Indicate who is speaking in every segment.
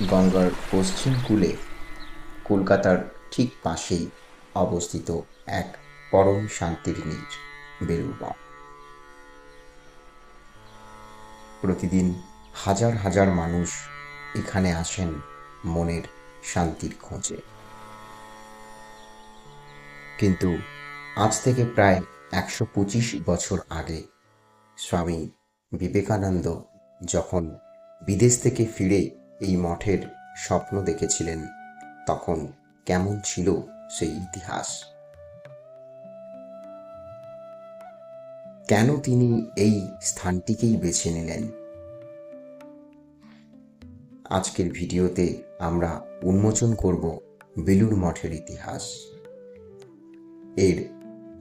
Speaker 1: গঙ্গার পশ্চিম কূলে কলকাতার ঠিক পাশেই অবস্থিত এক পরম শান্তির নীড় বেলুড় মঠ। প্রতিদিন হাজার হাজার মানুষ এখানে আসেন মনের শান্তির খোঁজে। কিন্তু আজ থেকে প্রায় ১২৫ বছর আগে স্বামী বিবেকানন্দ যখন বিদেশ থেকে ফিরে এই মঠের স্বপ্ন দেখেছিলেন, তখন কেমন ছিল সেই ইতিহাস? কেন তিনি এই স্থানটিকেই বেছে নিলেন? আজকের ভিডিওতে আমরা উন্মোচন করব বেলুড় মঠের ইতিহাস, এর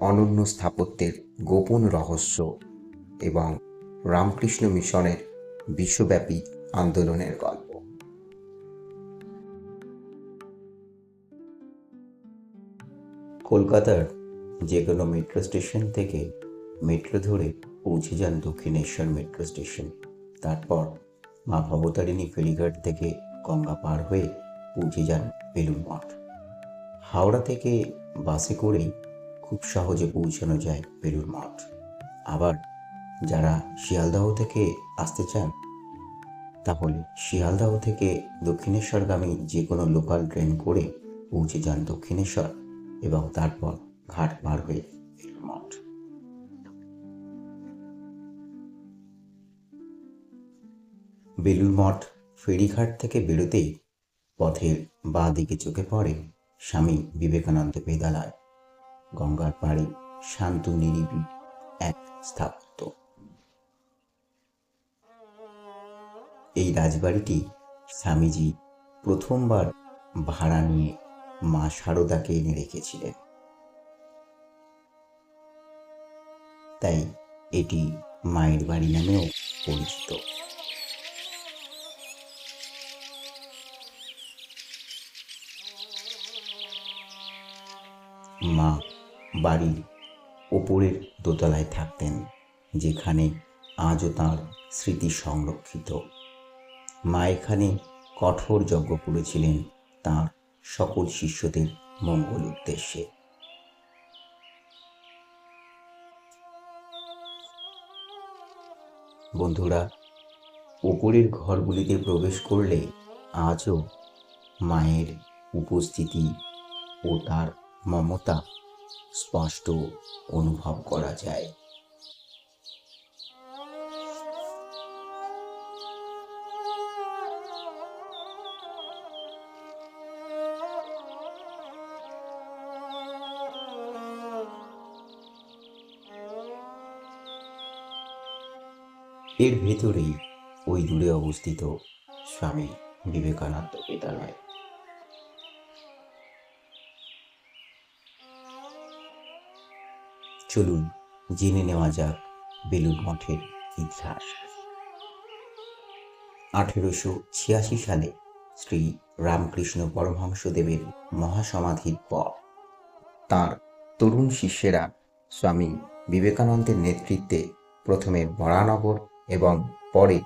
Speaker 1: অনন্য স্থাপত্যের গোপন রহস্য এবং রামকৃষ্ণ মিশনের বিশ্বব্যাপী আন্দোলনের গল্প। কলকাতার যে কোনো মেট্রো স্টেশন থেকে মেট্রো ধরে পৌঁছে যান দক্ষিণেশ্বর মেট্রো স্টেশন। তারপর মা ভবতারিণী ফেরিঘাট থেকে গঙ্গা পার হয়ে পৌঁছে যান বেলুড় মঠ। হাওড়া থেকে বাসে করেই খুব সহজে পৌঁছানো যায় বেলুড় মঠ। আবার যারা শিয়ালদহ থেকে আসতে চান, তাহলে শিয়ালদহ থেকে দক্ষিণেশ্বরগামী যে কোনো লোকাল ট্রেন করে পৌঁছে যান দক্ষিণেশ্বর এবং তারপর ঘাট পার হয়ে বেলুড় মঠ। বেলুড় মঠ ফেরিঘাট থেকে বেরোতেই পথের বাঁ দিকে চোখে পড়ে স্বামী বিবেকানন্দ বিদ্যালয়। গঙ্গার পাড়ে শান্ত নিরিবিলি এক স্থাপত্য। এই রাজবাড়িটি স্বামীজি প্রথমবার ভাড়া নিয়ে মা শারদাকে এনে রেখেছিলেন, তাই এটি মায়ের বাড়ি নামেও পরিচিত। মা বাড়ির ওপরের দোতলায় থাকতেন, যেখানে আজও তাঁর স্মৃতি সংরক্ষিত। মা এখানে কঠোর যজ্ঞ করেছিলেন তাঁর সকল শিষ্যদের মঙ্গল উদ্দেশ্যে। বন্ধুরা, ওপরের ঘরগুলিতে প্রবেশ করলে আজও মায়ের উপস্থিতি ও তার মমতা স্পষ্ট অনুভব করা যায়। এর ভেতরেই ওই দূরে অবস্থিত স্বামী বিবেকানন্দ বিদ্যালয়। চলুন জেনে নেওয়া যাক বেলুড় মঠের ইতিহাস। 1886 সালে শ্রী রামকৃষ্ণ পরমহংসদেবের মহাসমাধির পর তাঁর তরুণ শিষ্যেরা স্বামী বিবেকানন্দের নেতৃত্বে প্রথমে বরানগর এবং পরে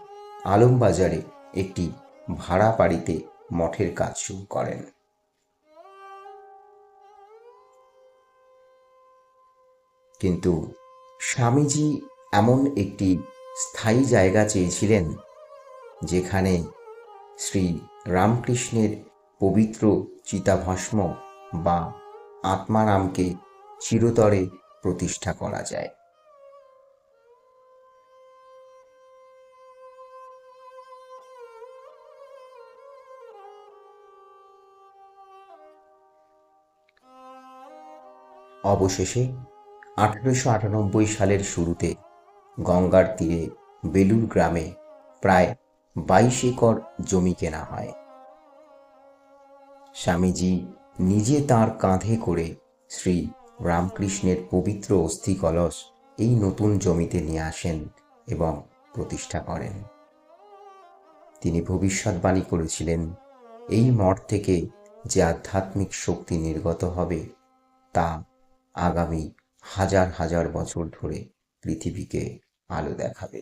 Speaker 1: আলমবাজারে একটি ভাড়া বাড়িতে মঠের কাজ শুরু করেন। কিন্তু স্বামীজি এমন একটি স্থায়ী জায়গা চেয়েছিলেন যেখানে শ্রী রামকৃষ্ণের পবিত্র চিতাভস্ম বা আত্মারামকে চিরতরে প্রতিষ্ঠা করা যায়। অবশেষে 1898 সালের শুরুতে গঙ্গার তীরে বেলুড় গ্রামে প্রায় 22 একর জমি কেনা হয়। স্বামীজি নিজে তাঁর কাঁধে করে শ্রী রামকৃষ্ণের পবিত্র অস্থি কলস এই নতুন জমিতে নিয়ে আসেন এবং প্রতিষ্ঠা করেন। তিনি ভবিষ্যৎবাণী করেছিলেন, এই মঠ থেকে যে আধ্যাত্মিক শক্তি নির্গত হবে তা আগামী হাজার হাজার বছর ধরে পৃথিবীকে আলো দেখাবে।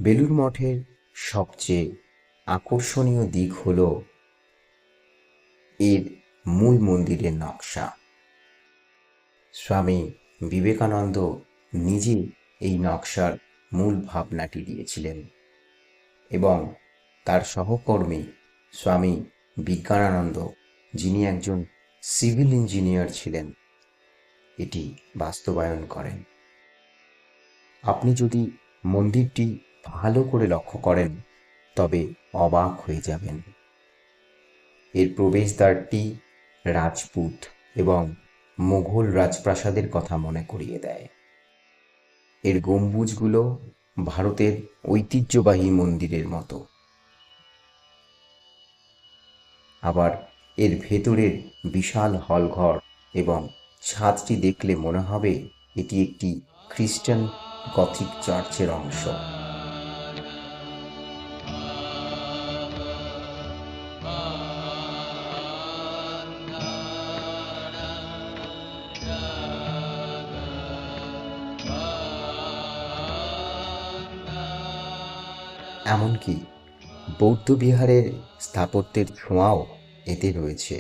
Speaker 1: বেলুড় মঠের সবচেয়ে আকর্ষণীয় দিক হল এর মূল মন্দিরের নকশা। স্বামী বিবেকানন্দ নিজে এই নকশার মূল ভাবনাটি দিয়েছিলেন এবং তার সহকর্মী স্বামী বিজ্ঞানানন্দ, যিনি একজন সিভিল ইঞ্জিনিয়ার ছিলেন, এটি বাস্তবায়ন করেন। আপনি যদি মন্দিরটি ভালো করে লক্ষ্য করেন তবে অবাক হয়ে যাবেন। এর প্রবেশদ্বারটি রাজপুত এবং মুঘল রাজপ্রাসাদের কথা মনে করিয়ে দেয়। এর গম্বুজগুলো ভারতের ঐতিহ্যবাহী মন্দিরের মতো। আবার এর ভেতরের বিশাল হলঘর এবং ছাদটি দেখলে মনে হবে এটি একটি খ্রিস্টান গথিক চার্চের অংশ। এমনকি বৌদ্ধ বিহারের স্থাপত্যের ছোঁয়াও এতে রয়েছে।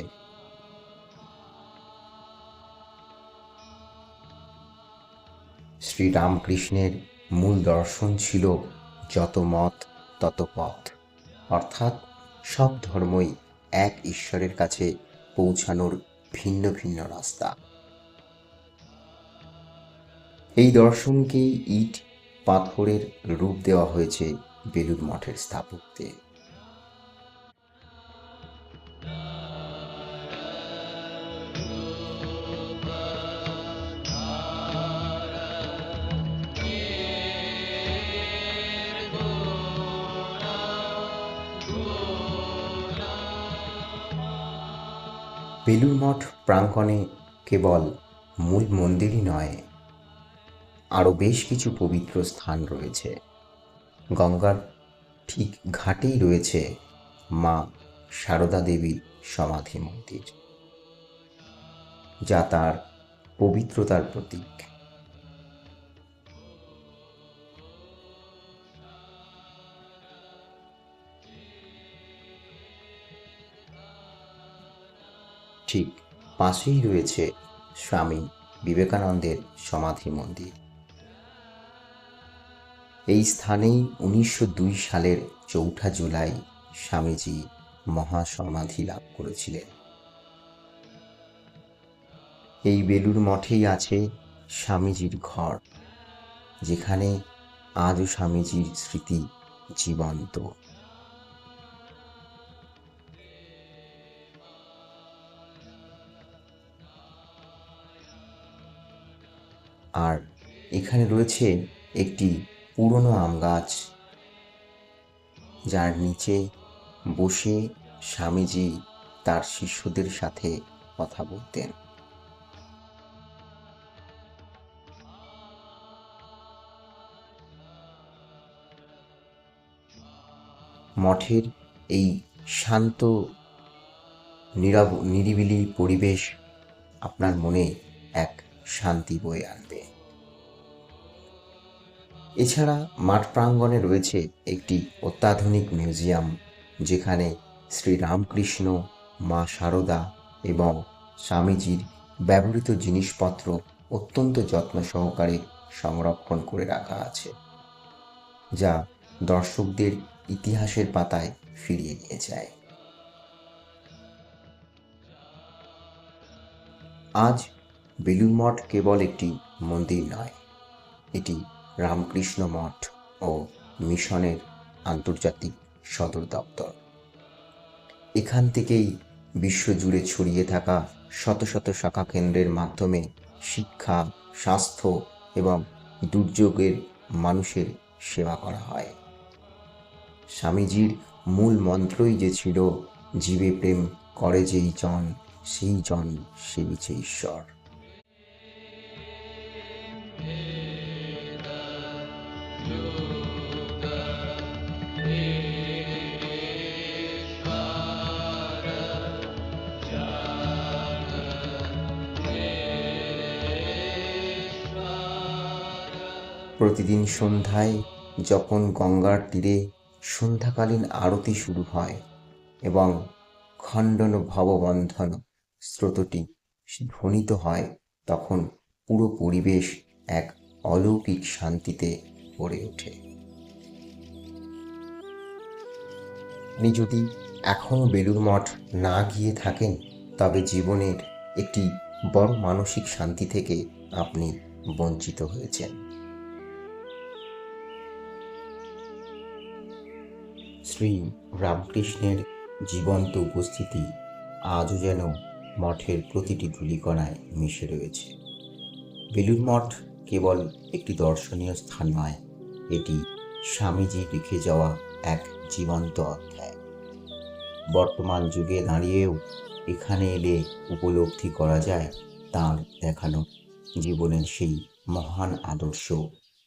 Speaker 1: শ্রীরামকৃষ্ণের মূল দর্শন ছিল যত মত তত পথ, অর্থাৎ সব ধর্মই এক ঈশ্বরের কাছে পৌঁছানোর ভিন্ন ভিন্ন রাস্তা। এই দর্শনকেই ইট পাথরের রূপ দেওয়া হয়েছে বেলুড় মঠের স্থাপত্যে। বেলুড় মঠ প্রাঙ্গণে কেবল মূল মন্দিরই নয়, আরও বেশ কিছু পবিত্র স্থান রয়েছে। গঙ্গার ঠিক ঘাটেই রয়েছে মা সারদা দেবীর সমাধি মন্দির, যা তার পবিত্রতার প্রতীক। ঠিক পাশেই রয়েছে স্বামী বিবেকানন্দের সমাধি মন্দির। এই স্থানেই 1902 সালের 4 জুলাই স্বামীজি মহাসমাধি লাভ করেছিলেন। এই বেলুড় মঠেই আছে স্বামীজির ঘর, যেখানে আজও স্বামীজির স্মৃতি জীবন্ত। আর এখানে রয়েছে একটি পুরনো আম গাছ, যার নিচে বসে স্বামীজি তার শিষ্যদের সাথে কথা বলতেন। মঠের এই শান্ত নিরিবিলি পরিবেশ আপনার মনে এক শান্তি বয়ে আনবে। এছাড়া মাঠ প্রাঙ্গণে রয়েছে একটি অত্যাধুনিক মিউজিয়াম, যেখানে শ্রীরামকৃষ্ণ, মা সারদা এবং স্বামীজির ব্যবহৃত জিনিসপত্র অত্যন্ত যত্ন সহকারে সংরক্ষণ করে রাখা আছে, যা দর্শকদের ইতিহাসের পাতায় ফিরিয়ে নিয়ে যায়। আজ বেলুড় মঠ কেবল একটি মন্দির নয়, এটি রামকৃষ্ণ মঠ ও মিশনের আন্তর্জাতিক সদর দপ্তর। এখান থেকেই বিশ্বজুড়ে ছড়িয়ে থাকা শত শত শাখা কেন্দ্রের মাধ্যমে শিক্ষা, স্বাস্থ্য এবং দুর্যোগের মানুষের সেবা করা হয়। স্বামীজির মূল মন্ত্রই যে ছিল, জীবে প্রেম করে যেই জন, সেই জন সেবিছে ঈশ্বর। প্রতিদিন সন্ধ্যায় যখন গঙ্গার তীরে সন্ধ্যাকালীন আরতি শুরু হয় এবং খণ্ডন ভববন্ধন স্রোতটি ধ্বনিত হয়, তখন পুরো পরিবেশ এক অলৌকিক শান্তিতে ভরে ওঠে। আপনি যদি এখনও বেলুড় মঠ না গিয়ে থাকেন, তবে জীবনের একটি বড় মানসিক শান্তি থেকে আপনি বঞ্চিত হয়েছেন। শ্রী রামকৃষ্ণের জীবন্ত উপস্থিতি আজও যেন মঠের প্রতিটি ধূলিকণায় মিশে রয়েছে। বেলুড় মঠ কেবল একটি দর্শনীয় স্থান নয়, এটি স্বামীজি লিখে যাওয়া এক জীবন্ত অধ্যায়। বর্তমান যুগে দাঁড়িয়েও এখানে এলে উপলব্ধি করা যায় তাঁর দেখানো জীবনের সেই মহান আদর্শ,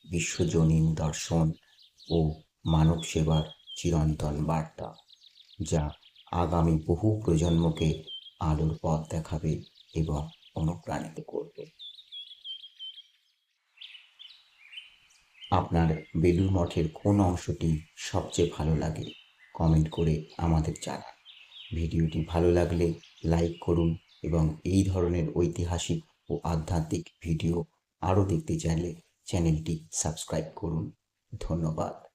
Speaker 1: বিশ্বজনীন দর্শন ও মানব সেবার চিরন্তন বার্তা, যা আগামী বহু প্রজন্মকে আলোর পথ দেখাবে এবং অনুপ্রাণিত করবে। আপনার বেলুড় মঠের কোন অংশটি সবচেয়ে ভালো লাগে কমেন্ট করে আমাদের জানান। ভিডিওটি ভালো লাগলে লাইক করুন এবং এই ধরনের ঐতিহাসিক ও আধ্যাত্মিক ভিডিও আরও দেখতে চাইলে চ্যানেলটি সাবস্ক্রাইব করুন। ধন্যবাদ।